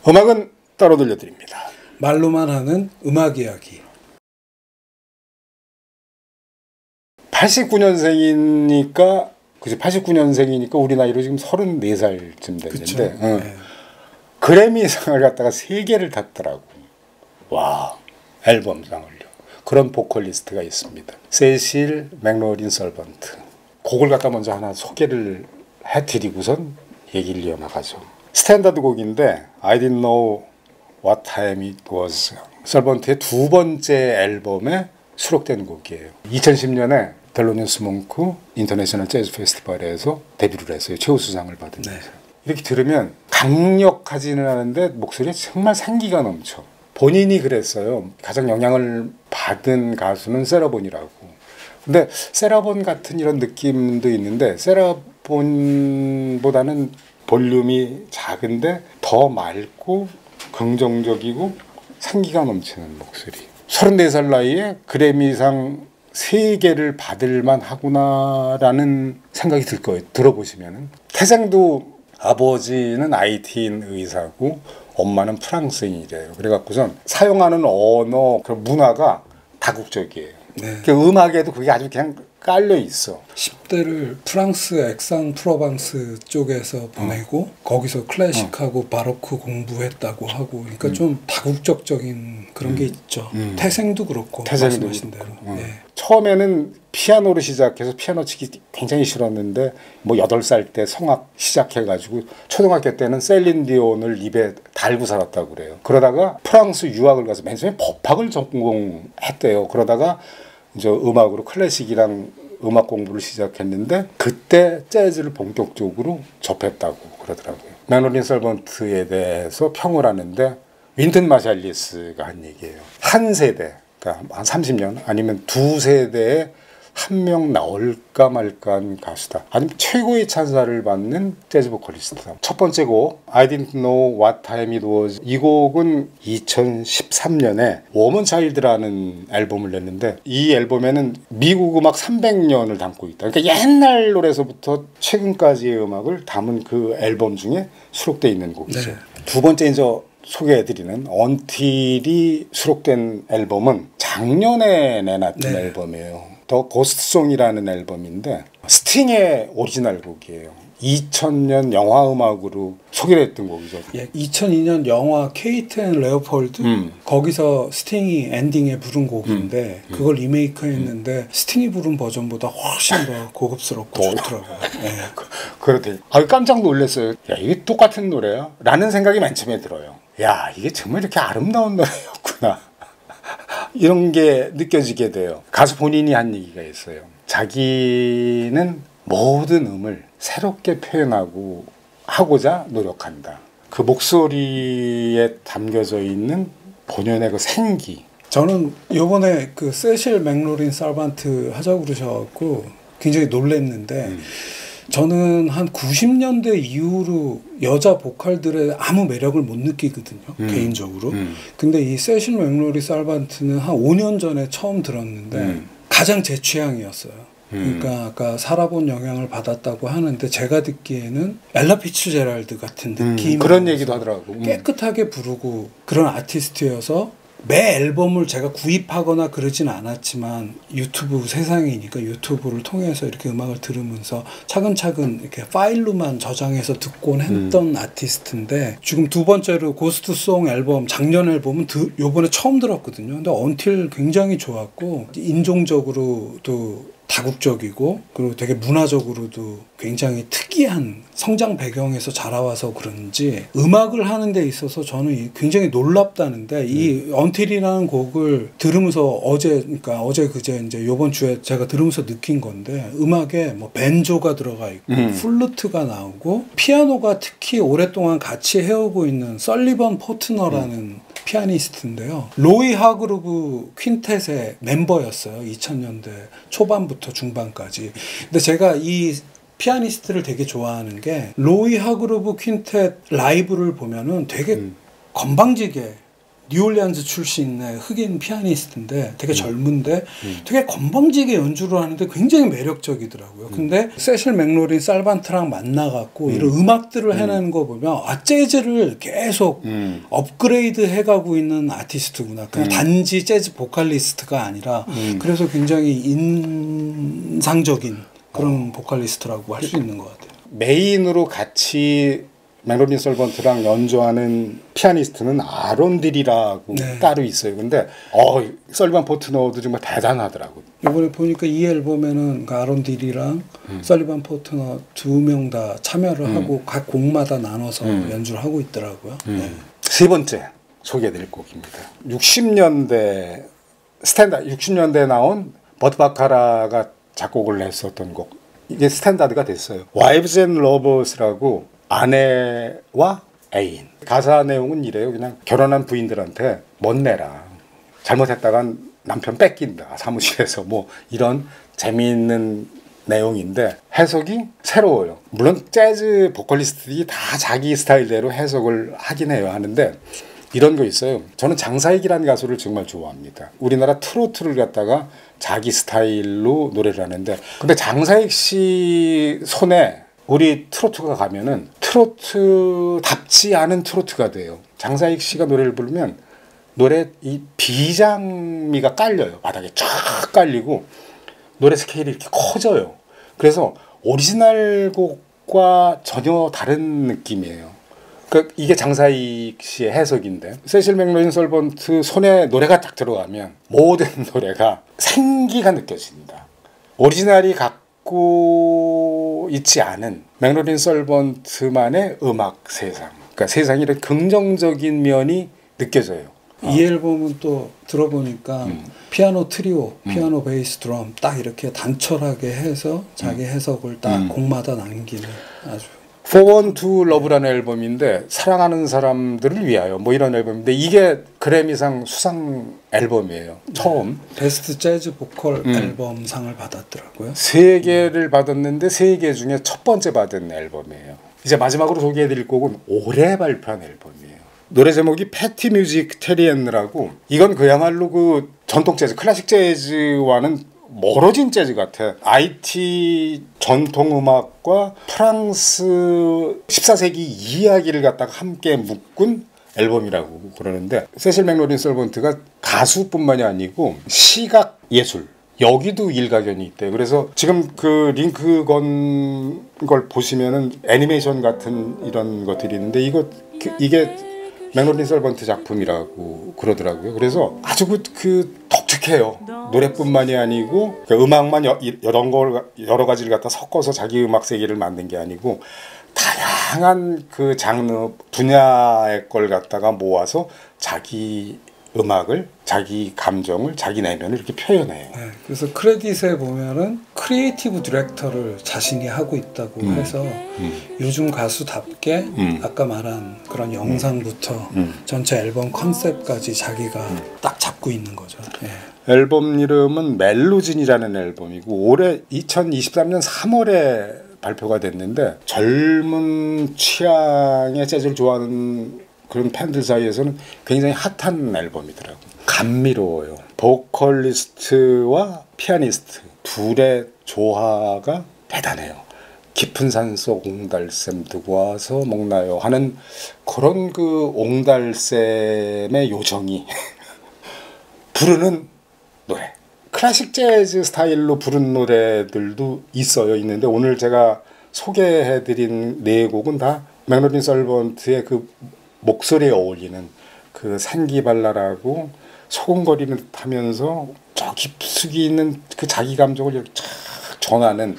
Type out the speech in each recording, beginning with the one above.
음악은 따로 들려드립니다. 말로만 하는 음악 이야기. 89년생이니까 그치 89년생이니까 우리 나이로 지금 34살쯤 됐는데 네. 그래미상을 갖다가 3개를 탔더라고. 와, 앨범상을요. 그런 보컬리스트가 있습니다. 세실 맥로린 설번트. 곡을 갖다 먼저 하나 소개를 해드리고선 얘기를 이어나가죠. 스탠다드 곡인데 I didn't know what time it was. 설번트의 2번째 앨범에 수록된 곡이에요. 2010년에 델로니우스 몽크 인터내셔널 재즈 페스티벌에서 데뷔를 했어요. 최우수상을 받으면서. 네. 이렇게 들으면 강력하지는 않은데 목소리에 정말 생기가 넘쳐. 본인이 그랬어요. 가장 영향을 받은 가수는 세라본이라고. 근데 세라본 같은 이런 느낌도 있는데 세라본보다는 볼륨이 작은데 더 맑고 긍정적이고 생기가 넘치는 목소리. 34살 나이에 그래미상 3개를 받을만 하구나라는 생각이 들 거예요. 들어보시면은. 태생도 아버지는 IT인 의사고 엄마는 프랑스인이래요. 그래갖고선 사용하는 언어, 그 문화가 다국적이에요. 네. 그 음악에도 그게 아주 그냥 깔려 있어. 10대를 프랑스 액상-프로방스 쪽에서 보내고 거기서 클래식하고 바로크 공부했다고 하고 그러니까 좀 다국적적인 그런 게 있죠. 태생도 그렇고 말씀하신 대로. 네. 처음에는 피아노로 시작해서 피아노 치기 굉장히 싫었는데 뭐 8살 때 성악 시작해가지고 초등학교 때는 셀린 디온을 입에 달고 살았다고 그래요. 그러다가 프랑스 유학을 가서 맨 처음에 법학을 전공했대요. 그러다가 이제 음악으로 클래식이랑 음악 공부를 시작했는데 그때 재즈를 본격적으로 접했다고 그러더라고요. 맥로린 설번트에 대해서 평을 하는데 윈튼 마샬리스가 한 얘기예요. 한 세대, 그러니까 한 30년 아니면 2세대에 한 명 나올까 말까한 가수다. 아니면 최고의 찬사를 받는 재즈 보컬리스트다. 첫 번째 곡 I didn't know what time it was. 이 곡은 2013년에 워먼 차일드라는 앨범을 냈는데 이 앨범에는 미국 음악 300년을 담고 있다. 그러니까 옛날 노래에서부터 최근까지의 음악을 담은 그 앨범 중에 수록되어 있는 곡이죠. 네. 두 번째 이제 소개해드리는 언틸이 수록된 앨범은 작년에 내놨던 네. 앨범이에요. 더 고스트송이라는 앨범인데 스팅의 오리지널 곡이에요. 2000년 영화 음악으로 소개됐던 곡이죠. 예, 2002년 영화 케이트 앤 레오폴드 거기서 스팅이 엔딩에 부른 곡인데 그걸 리메이크했는데 스팅이 부른 버전보다 훨씬 더 고급스럽고 좋더라고요. 네. 그렇대. 깜짝 놀랐어요. 야, 이게 똑같은 노래야? 라는 생각이 맨 처음에 들어요. 야, 이게 정말 이렇게 아름다운 노래였구나. 이런 게 느껴지게 돼요. 가수 본인이 한 얘기가 있어요. 자기는 모든 음을 새롭게 표현하고 하고자 노력한다. 그 목소리에 담겨져 있는 본연의 그 생기. 저는 요번에 그 세실 맥로린 설번트 하자고 그러셔갖고 굉장히 놀랬는데 저는 한 90년대 이후로 여자 보컬들의 아무 매력을 못 느끼거든요. 개인적으로. 근데 이 세실 맥로린 설번트는 한 5년 전에 처음 들었는데 가장 제 취향이었어요. 그러니까 아까 살아본 영향을 받았다고 하는데 제가 듣기에는 엘라 피츠제랄드 같은 느낌. 그런 얘기도 하더라고. 깨끗하게 부르고 그런 아티스트여서 매 앨범을 제가 구입하거나 그러진 않았지만 유튜브 세상이니까 유튜브를 통해서 이렇게 음악을 들으면서 차근차근 이렇게 파일로만 저장해서 듣곤 했던 아티스트인데 지금 두 번째로 고스트송 앨범 작년 앨범은 요번에 처음 들었거든요. 근데 언틸 굉장히 좋았고 인종적으로도 다국적이고 그리고 되게 문화적으로도 굉장히 특이한 성장 배경에서 자라와서 그런지 음악을 하는 데 있어서 저는 굉장히 놀랍다는데 이 언틸이라는 곡을 들으면서 그러니까 어제 그제 이제 요번 주에 제가 들으면서 느낀 건데 음악에 뭐 벤조가 들어가 있고 플루트가 나오고 피아노가 특히 오랫동안 같이 해오고 있는 설리번 포트너라는 피아니스트인데요. 로이 하그루브 퀸텟의 멤버였어요. 2000년대 초반부터 중반까지. 근데 제가 이 피아니스트를 되게 좋아하는 게 로이 하그루브 퀸텟 라이브를 보면은 되게 건방지게 뉴올리안즈 출신의 흑인 피아니스트인데 되게 젊은데 되게 건방지게 연주를 하는데 굉장히 매력적이더라고요. 근데 세실 맥로린 살반트랑 만나갖고 이런 음악들을 해내는 거 보면 재즈를 계속 업그레이드 해가고 있는 아티스트구나. 그냥 단지 재즈 보컬리스트가 아니라 그래서 굉장히 인상적인 그런 보컬리스트라고 할 수 있는 것 같아요. 메인으로 같이 맥로린 설번트랑 연주하는 피아니스트는 아론 딜이라고 따로 있어요. 근데 설리반 포트너도 정말 대단하더라고요. 이번에 보니까 이 앨범에는 아론 딜이랑 설리반 포트너 두 명 다 참여를 하고 각 곡마다 나눠서 연주를 하고 있더라고요. 네. 세 번째 소개해드릴 곡입니다. 60년대에 나온 버트 바카라가 작곡을 했었던 곡. 이게 스탠다드가 됐어요. Wives and Lovers라고 아내와 애인. 가사 내용은 이래요. 그냥 결혼한 부인들한테 멋내라. 잘못했다간 남편 뺏긴다. 사무실에서 뭐 이런 재미있는 내용인데 해석이 새로워요. 물론 재즈 보컬리스트들이 다 자기 스타일대로 해석을 하긴 해요. 하는데 이런 거 있어요. 저는 장사익이라는 가수를 정말 좋아합니다. 우리나라 트로트를 갖다가 자기 스타일로 노래를 하는데 근데 장사익 씨 손에 우리 트로트가 가면은 트로트답지 않은 트로트가 돼요. 장사익 씨가 노래를 부르면 노래 이 비장미가 깔려요. 바닥에 쫙 깔리고 노래 스케일이 이렇게 커져요. 그래서 오리지널 곡과 전혀 다른 느낌이에요. 그러니까 이게 장사익 씨의 해석인데 세실 맥로린 설번트 손에 노래가 딱 들어가면 모든 노래가 생기가 느껴진다. 오리지널이 갖고 있지 않은 맥로린 설번트만의 음악 세상. 그러니까 세상에 이런 긍정적인 면이 느껴져요. 이 앨범은 또 들어보니까 피아노 트리오, 피아노 베이스 드럼 딱 이렇게 단촐하게 해서 자기 해석을 딱 곡마다 남기는 아주 For One to Love라는 앨범인데 사랑하는 사람들을 위하여 뭐 이런 앨범인데 이게 그래미상 수상 앨범이에요. 처음. 베스트 재즈 보컬 앨범상을 받았더라고요. 3개를 받았는데 3개 중에 첫 번째 받은 앨범이에요. 이제 마지막으로 소개해드릴 곡은 올해 발표한 앨범이에요. 노래 제목이 패티 뮤직 테리엔느라고 이건 그야말로 그 전통 재즈, 클래식 재즈와는 멀어진 재즈 같아. IT 전통 음악과 프랑스 14세기 이야기를 갖다가 함께 묶은 앨범이라고 그러는데 세실 맥로린 설번트가 가수뿐만이 아니고 시각 예술 여기도 일가견이 있대요. 그래서 지금 그 링크 건 걸 보시면은 애니메이션 같은 이런 것들이 있는데 이게 맥로린 설번트 작품이라고 그러더라고요. 그래서 아주 그 독특해요. 노래뿐만이 아니고 그 음악만 여러 가지를 갖다 섞어서 자기 음악 세계를 만든 게 아니고 다양한 그 장르 분야의 걸 갖다가 모아서 자기 음악을, 자기 감정을, 자기 내면을 이렇게 표현해요. 네, 그래서 크레딧에 보면은 크리에이티브 디렉터를 자신이 하고 있다고 해서 요즘 가수답게 아까 말한 그런 영상부터 전체 앨범 컨셉까지 자기가 딱 잡고 있는 거죠. 네. 앨범 이름은 멜로진이라는 앨범이고 올해 2023년 3월에 발표가 됐는데 젊은 취향의 재즈를 좋아하는 그런 팬들 사이에서는 굉장히 핫한 앨범이더라고요. 감미로워요. 보컬리스트와 피아니스트 둘의 조화가 대단해요. 깊은 산속 옹달샘 두고 와서 먹나요 하는 그런 그 옹달샘의 요정이 부르는 노래. 클래식 재즈 스타일로 부른 노래들도 있는데 오늘 제가 소개해드린 4곡은 다 맥로린 설번트의 그 목소리에 어울리는 그 산기발랄하고 소곤거리는 듯하면서 저 깊숙이 있는 그 자기 감정을 이렇게 쫙 전하는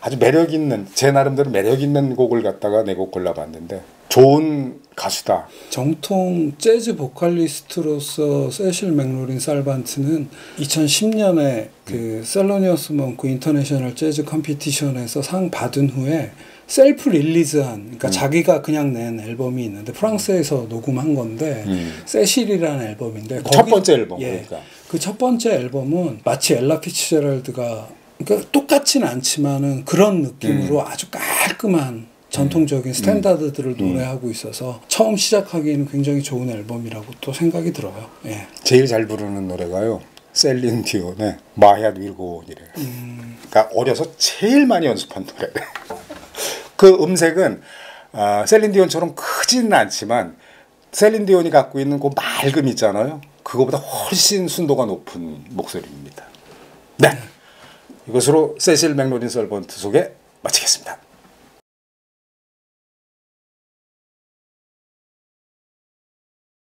아주 매력 있는 제 나름대로 매력 있는 곡을 갖다가 4곡 골라봤는데 좋은 가수다. 정통 재즈 보컬리스트로서 세실 맥로린 살반트는 2010년에 그 셀로니어스 몽크 인터내셔널 재즈 컴피티션에서 상 받은 후에 셀프 릴리즈한 그러니까 자기가 그냥 낸 앨범이 있는데 프랑스에서 녹음한 건데 세실이라는 앨범인데 첫 번째 앨범 그러니까 그 첫 번째 앨범은 마치 엘라 피츠제럴드가 그러니까 똑같지는 않지만은 그런 느낌으로 아주 깔끔한 전통적인 스탠다드들을 노래하고 있어서 처음 시작하기에는 굉장히 좋은 앨범이라고 또 생각이 들어요. 예. 제일 잘 부르는 노래가요. 셀린 디온의 My Heart Will Go On이래요. 그러니까 어려서 제일 많이 연습한 노래래. 그 음색은 셀린 디온처럼 크지는 않지만 셀린 디온이 갖고 있는 그 맑음 있잖아요. 그거보다 훨씬 순도가 높은 목소리입니다. 네, 이것으로 세실 맥로린 설번트 소개 마치겠습니다.